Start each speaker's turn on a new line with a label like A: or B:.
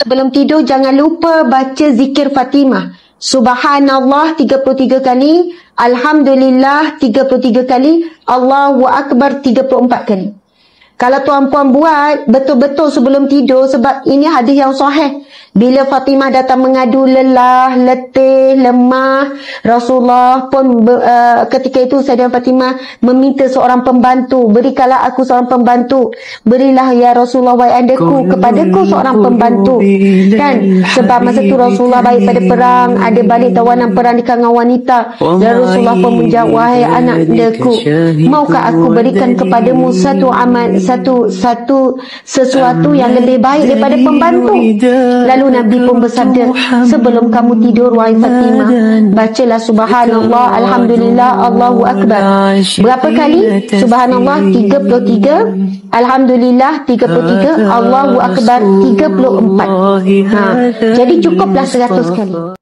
A: Sebelum tidur jangan lupa baca zikir Fatimah. Subhanallah 33 kali, Alhamdulillah 33 kali, Allahu Akbar 34 kali. Kalau tuan-puan buat betul-betul sebelum tidur, sebab ini hadis yang sahih. Bila Fatimah datang mengadu lelah, letih, lemah, Rasulullah pun ketika itu Sayyidah Fatimah meminta seorang pembantu, berikanlah aku seorang pembantu, berilah ya Rasulullah wahai andaku kepadaku seorang pembantu. Kan sebab masa itu Rasulullah baik pada perang, ada balik tawanan perang di kalangan wanita, dan Rasulullah pun menjawab, wahai anak andaku, maukah aku berikan kepadamu satu amal, sesuatu yang lebih baik daripada pembantu? Lalu Nabi pun bersabda, sebelum kamu tidur wahai Fatimah, bacalah subhanallah, alhamdulillah, Allahu Akbar. Berapa kali? Subhanallah 33, alhamdulillah 33, Allahu Akbar 34. Jadi cukuplah 100 kali.